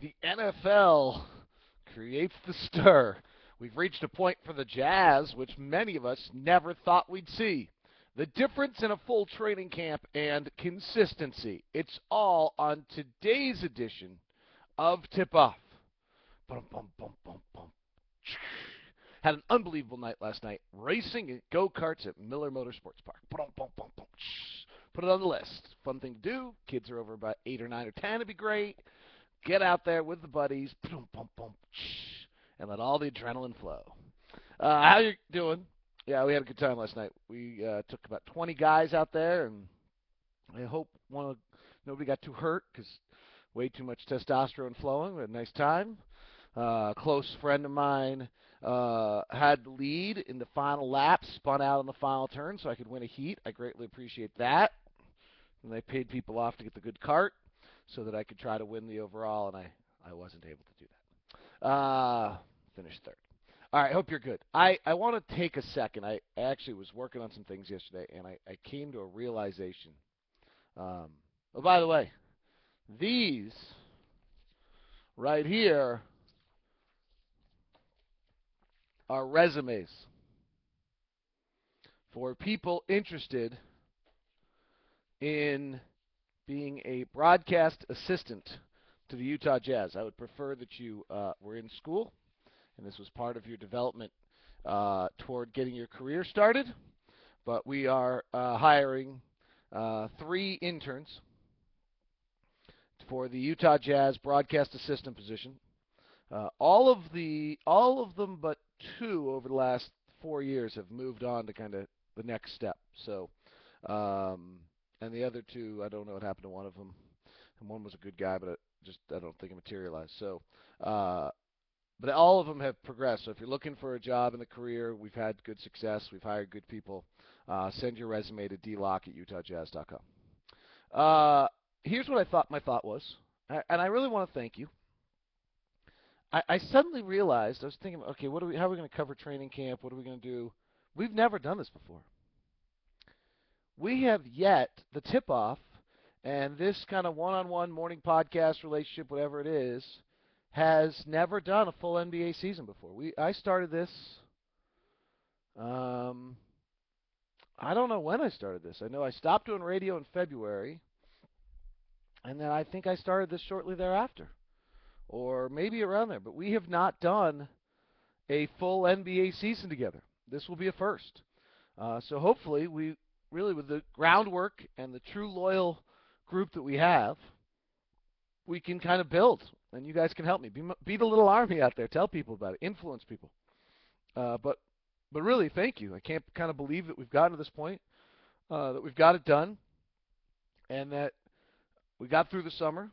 The NFL creates the stir. We've reached a point for the Jazz which many of us never thought we'd see. The difference in a full training camp and consistency. It's all on today's edition of Tip Off. Bum, bum, bum, bum, bum. Had an unbelievable night last night racing go-karts at Miller Motorsports Park. Bum, bum, bum, bum. Put it on the list. Fun thing to do. Kids are over about 8 or 9 or 10. It'd be great. Get out there with the buddies, and let all the adrenaline flow. How you doing? Yeah, we had a good time last night. We took about 20 guys out there, and I hope nobody got too hurt because way too much testosterone flowing. We had a nice time. A close friend of mine had the lead in the final lap, spun out on the final turn so I could win a heat. I greatly appreciate that. And they paid people off to get the good cart so that I could try to win the overall, and I wasn't able to do that. Finished third. All right, hope you're good. I want to take a second. I actually was working on some things yesterday, and I came to a realization. Oh, by the way, these right here are resumes for people interested in being a broadcast assistant to the Utah Jazz. I would prefer that you were in school, and this was part of your development toward getting your career started. But we are hiring 3 interns for the Utah Jazz broadcast assistant position. All of them but 2 over the last 4 years have moved on to kind of the next step. So, and the other 2, I don't know what happened to one of them. And one was a good guy, but I don't think it materialized. So, but all of them have progressed. So if you're looking for a job in the career, we've had good success. We've hired good people. Send your resume to dlock@utahjazz.com. Here's what I thought my thought was, and I really want to thank you. I suddenly realized, I was thinking, okay, how are we going to cover training camp? What are we going to do? We've never done this before. We have yet, the tip-off and this kind of one-on-one morning podcast relationship, whatever it is, has never done a full NBA season before. I started this, I don't know when I started this. I know I stopped doing radio in February, and then I think I started this shortly thereafter, or maybe around there. But we have not done a full NBA season together. This will be a first. So hopefully we really, with the groundwork and the true loyal group that we have, we can kind of build, and you guys can help me. Be the little army out there. Tell people about it. Influence people. But really, thank you. I can't kind of believe that we've gotten to this point, that we've got it done, and that we got through the summer,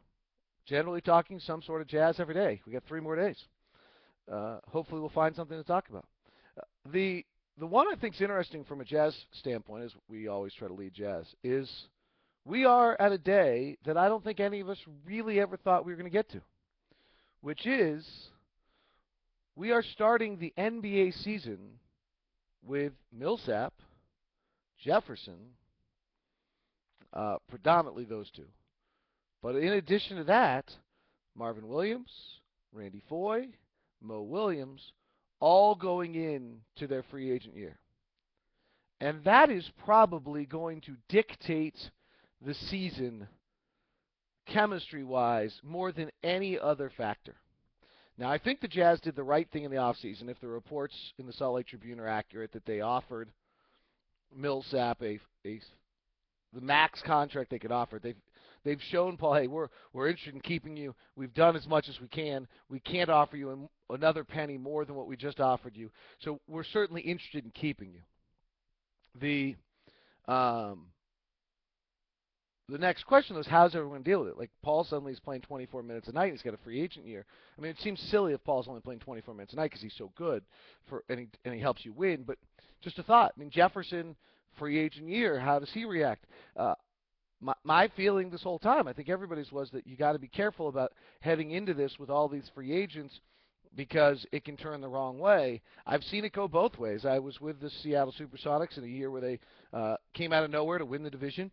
generally talking some sort of jazz every day. We got 3 more days. Hopefully we'll find something to talk about. The one I think is interesting from a jazz standpoint, as we always try to lead jazz, is we are at a day that I don't think any of us really ever thought we were going to get to, which is we are starting the NBA season with Millsap, Jefferson, predominantly those 2. But in addition to that, Marvin Williams, Randy Foye, Mo Williams, all going into their free agent year. And that is probably going to dictate the season chemistry-wise more than any other factor. Now, I think the Jazz did the right thing in the offseason, if the reports in the Salt Lake Tribune are accurate, that they offered Millsap the max contract they could offer. They've shown Paul, hey, we're interested in keeping you. We've done as much as we can. We can't offer you another penny more than what we just offered you. So we're certainly interested in keeping you. The next question was, how's everyone going to deal with it? Like, Paul suddenly is playing 24 minutes a night. He's got a free agent year. I mean, it seems silly if Paul's only playing 24 minutes a night because he's so good and he helps you win. But just a thought. I mean, Jefferson, free agent year, how does he react? My feeling this whole time, I think everybody's, was that you got to be careful about heading into this with all these free agents because it can turn the wrong way. I've seen it go both ways. I was with the Seattle Supersonics in a year where they came out of nowhere to win the division.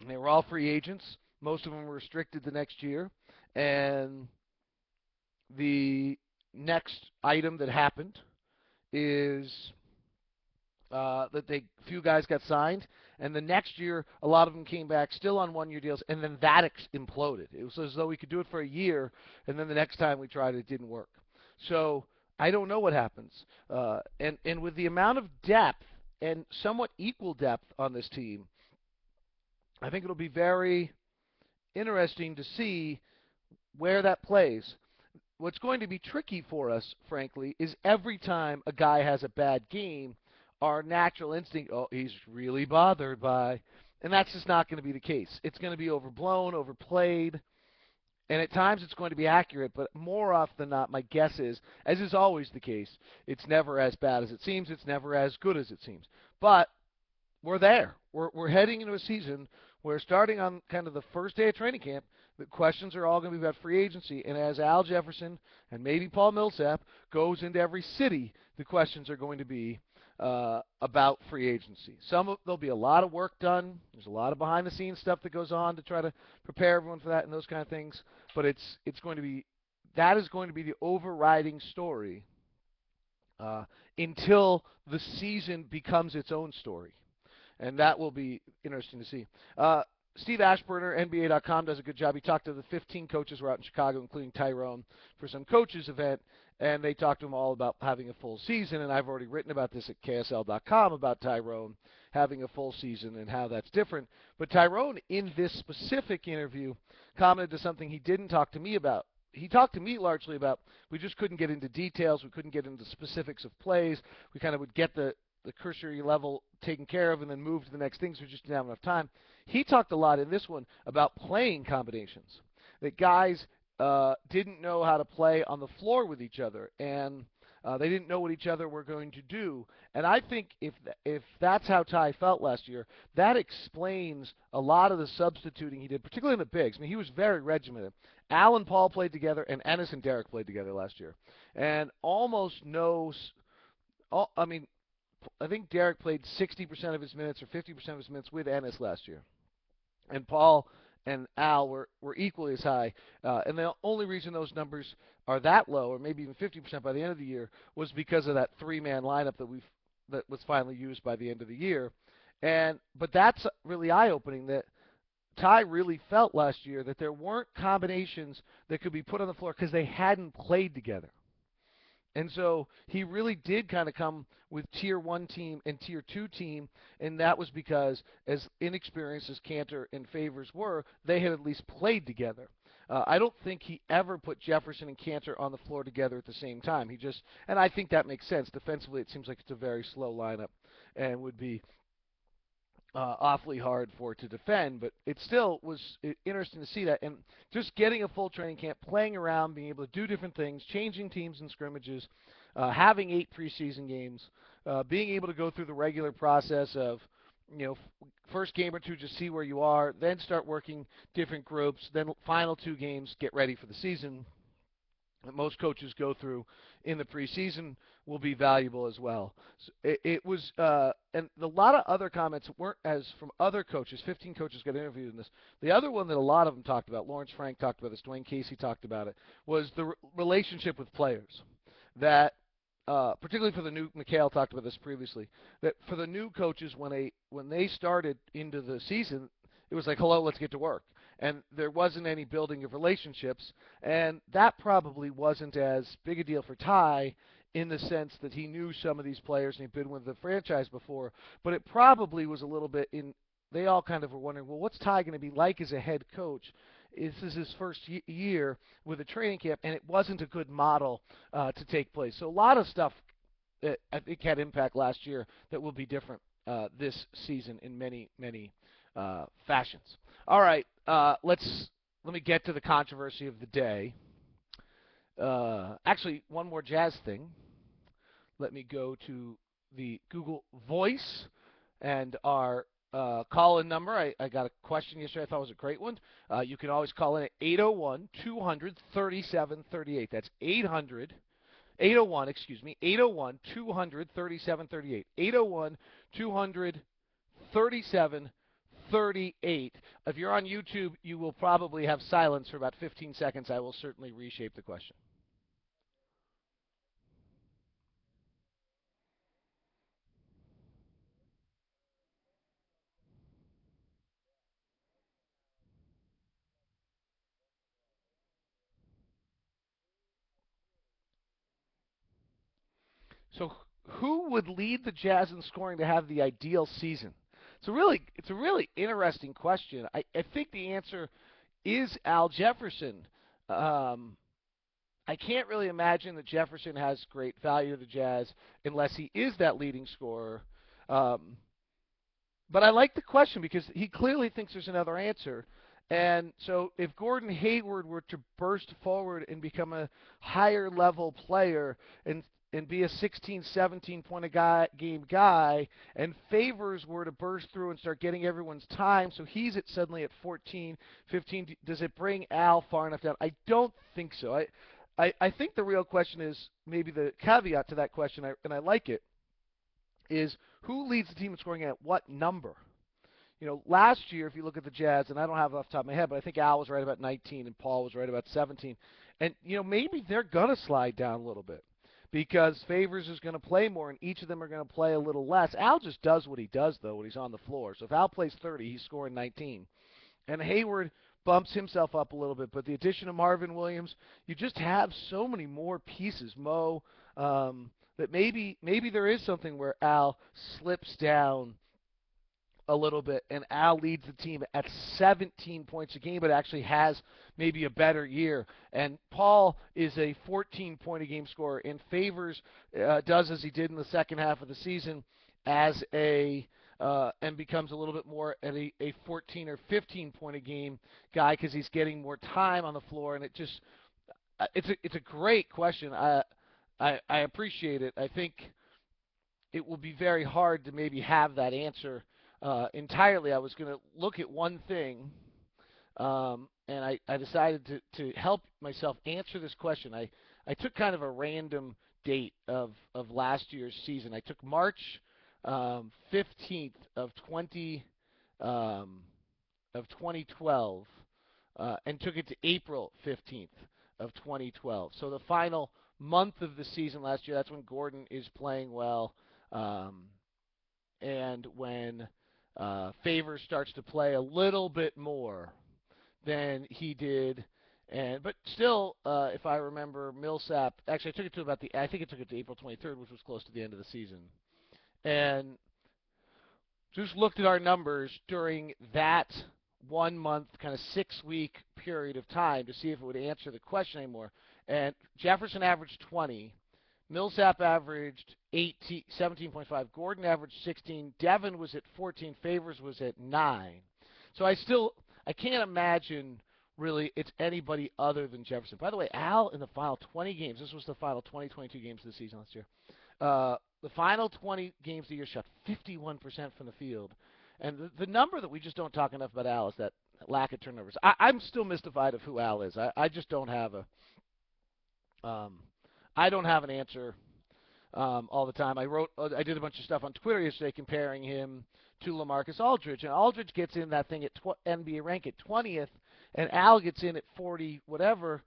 And they were all free agents. Most of them were restricted the next year. And the next item that happened is that few guys got signed, and the next year a lot of them came back still on one-year deals, and then that imploded. It was as though we could do it for a year, and then the next time we tried it didn't work. So I don't know what happens. And with the amount of depth and somewhat equal depth on this team, I think it'll be very interesting to see where that plays. What's going to be tricky for us, frankly, is every time a guy has a bad game, our natural instinct, oh, he's really bothered by, and that's just not going to be the case. It's going to be overblown, overplayed, and at times it's going to be accurate, but more often than not, my guess is, as is always the case, it's never as bad as it seems, it's never as good as it seems. But we're there. We're heading into a season where starting on kind of the first day of training camp, the questions are all going to be about free agency. And as Al Jefferson and maybe Paul Millsap goes into every city, the questions are going to be about free agency. There'll be a lot of work done. There's a lot of behind-the-scenes stuff that goes on to try to prepare everyone for that and those kind of things. But that is going to be the overriding story until the season becomes its own story. And that will be interesting to see. Steve Ashburner, NBA.com, does a good job. He talked to the 15 coaches who were out in Chicago, including Tyrone, for some coaches event, and they talked to him all about having a full season. And I've already written about this at KSL.com about Tyrone having a full season and how that's different. But Tyrone, in this specific interview, commented to something he didn't talk to me about. He talked to me largely about we just couldn't get into details. We couldn't get into specifics of plays. We kind of would get the cursory level taken care of and then move to the next things. We just didn't have enough time. He talked a lot in this one about playing combinations, that guys didn't know how to play on the floor with each other, and they didn't know what each other were going to do. And I think if that's how Ty felt last year, that explains a lot of the substituting he did, particularly in the bigs. I mean, he was very regimented. Al and Paul played together, and Ennis and Derek played together last year. And almost no – I mean, I think Derek played 60% of his minutes or 50% of his minutes with Ennis last year. And Paul and Al were equally as high. And the only reason those numbers are that low, or maybe even 50% by the end of the year, was because of that three-man lineup that was finally used by the end of the year. But that's really eye-opening, that Ty really felt last year that there weren't combinations that could be put on the floor because they hadn't played together. And so he really did kind of come with Tier 1 team and Tier 2 team, and that was because, as inexperienced as Cantor and Favors were, they had at least played together. I don't think he ever put Jefferson and Cantor on the floor together at the same time. And I think that makes sense. Defensively, it seems like it's a very slow lineup and would be awfully hard for it to defend, but it still was interesting to see that. And just getting a full training camp, playing around, being able to do different things, changing teams and scrimmages, having 8 preseason games, being able to go through the regular process of, first game or two, just see where you are, then start working different groups, then final 2 games, get ready for the season. That most coaches go through in the preseason will be valuable as well. So it was, and a lot of other comments weren't as from other coaches. 15 coaches got interviewed in this. The other one that a lot of them talked about, Lawrence Frank talked about this, Dwayne Casey talked about it, was the relationship with players. That, particularly for the new, Mikhail talked about this previously, that for the new coaches, when they started into the season, it was like, hello, let's get to work. And there wasn't any building of relationships, and that probably wasn't as big a deal for Ty in the sense that he knew some of these players and he'd been with the franchise before, but it probably was a little bit they all kind of were wondering, well, what's Ty going to be like as a head coach? This is his first year with a training camp, and it wasn't a good model to take place. So a lot of stuff that I think had impact last year that will be different this season in many, many fashions. All right, let me get to the controversy of the day. Actually, one more Jazz thing. Let me go to the Google Voice and our call-in number. I got a question yesterday I thought was a great one. You can always call in at 801-200-3738. That's 801-200-3738. 801-200-3738. 38. If you're on YouTube, you will probably have silence for about 15 seconds. I will certainly reshape the question. So who would lead the Jazz in scoring to have the ideal season? It's a really interesting question. I think the answer is Al Jefferson. Um, I can't really imagine that Jefferson has great value to the Jazz unless he is that leading scorer. Um, but I like the question because he clearly thinks there's another answer. And so if Gordon Hayward were to burst forward and become a higher level player and be a 16, 17 point a game guy, and Favors were to burst through and start getting everyone's time, so he's suddenly at 14, 15, does it bring Al far enough down? I don't think so. I think the real question is maybe the caveat to that question, and I like it, is who leads the team in scoring at what number? Last year, if you look at the Jazz, and I don't have it off the top of my head, but I think Al was right about 19 and Paul was right about 17. And, maybe they're going to slide down a little bit because Favors is going to play more and each of them are going to play a little less. Al just does what he does, though, when he's on the floor. So if Al plays 30, he's scoring 19. And Hayward bumps himself up a little bit, but the addition of Marvin Williams, you just have so many more pieces, Mo, that maybe there is something where Al slips down a little bit, and Al leads the team at 17 points a game, but actually has maybe a better year. And Paul is a 14-point a game scorer, and Favors does as he did in the second half of the season as and becomes a little bit more at a 14 or 15 point a game guy because he's getting more time on the floor, and it's a great question. I appreciate it. I think it will be very hard to maybe have that answer entirely. I was going to look at one thing, and I decided to help myself answer this question. I took kind of a random date of last year's season. I took March 15th of 2012 and took it to April 15th of 2012. So the final month of the season last year, that's when Gordon is playing well, and when Favors starts to play a little bit more than he did. But still, if I remember, Millsap, actually I think it took it to April 23rd, which was close to the end of the season. And just looked at our numbers during that 1 month, kind of 6 week period of time to see if it would answer the question anymore. And Jefferson averaged 20. Millsap averaged 17.5. Gordon averaged 16. Devin was at 14. Favors was at 9. So I can't imagine really it's anybody other than Jefferson. By the way, Al in the final 20 games, this was the final 2022 games of the season last year. The final 20 games of the year shot 51% from the field. And the number that we just don't talk enough about Al is that lack of turnovers. I'm still mystified of who Al is. I just don't have I don't have an answer all the time. I did a bunch of stuff on Twitter yesterday comparing him to LaMarcus Aldridge, and Aldridge gets in that thing at NBA rank at 20th, and Al gets in at 40 whatever.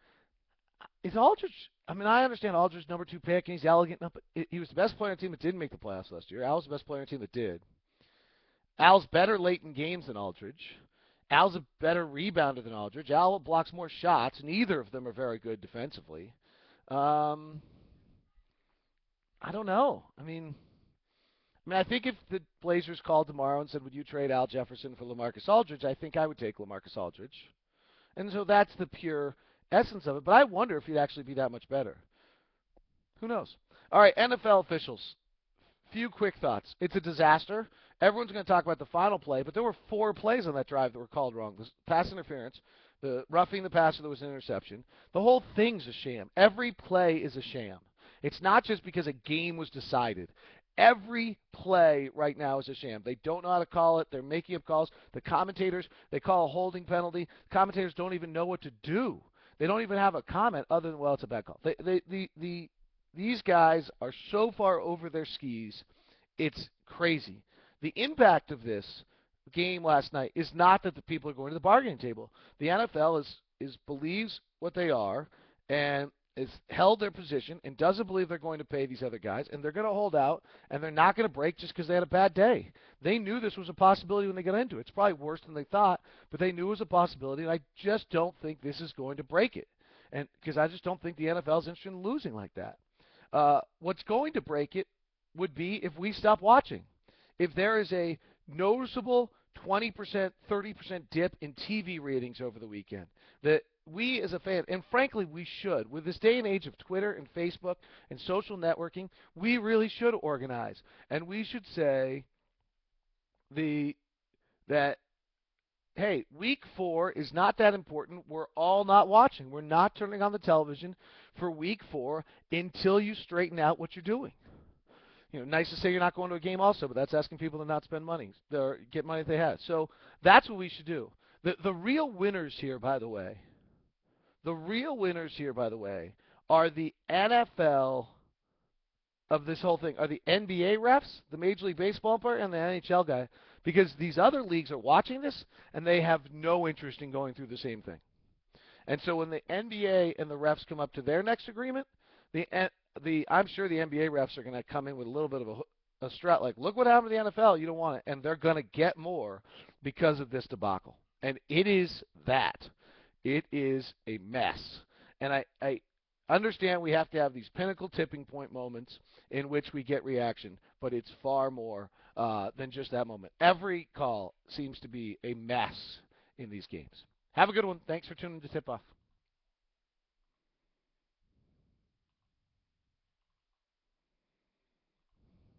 Is Aldridge? I mean, I understand Aldridge's number 2 pick, and he's elegant enough, but he was the best player on the team that didn't make the playoffs last year. Al was the best player on the team that did. Al's better late in games than Aldridge. Al's a better rebounder than Aldridge. Al blocks more shots. Neither of them are very good defensively. I don't know. I mean, I think if the Blazers called tomorrow and said, "Would you trade Al Jefferson for LaMarcus Aldridge?" I think I would take LaMarcus Aldridge. And so that's the pure essence of it. But I wonder if he'd actually be that much better. Who knows? All right, NFL officials. Few quick thoughts. It's a disaster. Everyone's going to talk about the final play, but there were 4 plays on that drive that were called wrong. The pass interference, the roughing the passer that was an interception. The whole thing's a sham. Every play is a sham. It's not just because a game was decided. Every play right now is a sham. They don't know how to call it. They're making up calls. The commentators, they call a holding penalty. Commentators don't even know what to do. They don't even have a comment other than, well, it's a bad call. These guys are so far over their skis, it's crazy. The impact of this, game last night is not that the people are going to the bargaining table. The NFL is believes what they are and is held their position and doesn't believe they're going to pay these other guys, and they're going to hold out, and they're not going to break just because they had a bad day. They knew this was a possibility when they got into it. It's probably worse than they thought, but they knew it was a possibility, and I just don't think this is going to break it, and because I just don't think the NFL is interested in losing like that. What's going to break it would be if we stop watching. If there is a noticeable 20%, 30% dip in TV ratings over the weekend, that we as a fan, and frankly we should, with this day and age of Twitter and Facebook and social networking, we really should organize. And we should say that, hey, week 4 is not that important. We're all not watching. We're not turning on the television for week 4 until you straighten out what you're doing. Nice to say you're not going to a game also, but that's asking people to not spend money, or get money if they have. So that's what we should do. The real winners here, by the way, are the NFL of this whole thing, are the NBA refs, the Major League Baseball player, and the NHL guy, because these other leagues are watching this, and they have no interest in going through the same thing. And so when the NBA and the refs come up to their next agreement, I'm sure the NBA refs are going to come in with a little bit of a strut, like, look what happened to the NFL, you don't want it, and they're going to get more because of this debacle. And it is that. It is a mess. And I understand we have to have these pinnacle tipping point moments in which we get reaction, but it's far more than just that moment. Every call seems to be a mess in these games. Have a good one. Thanks for tuning in to Tip Off.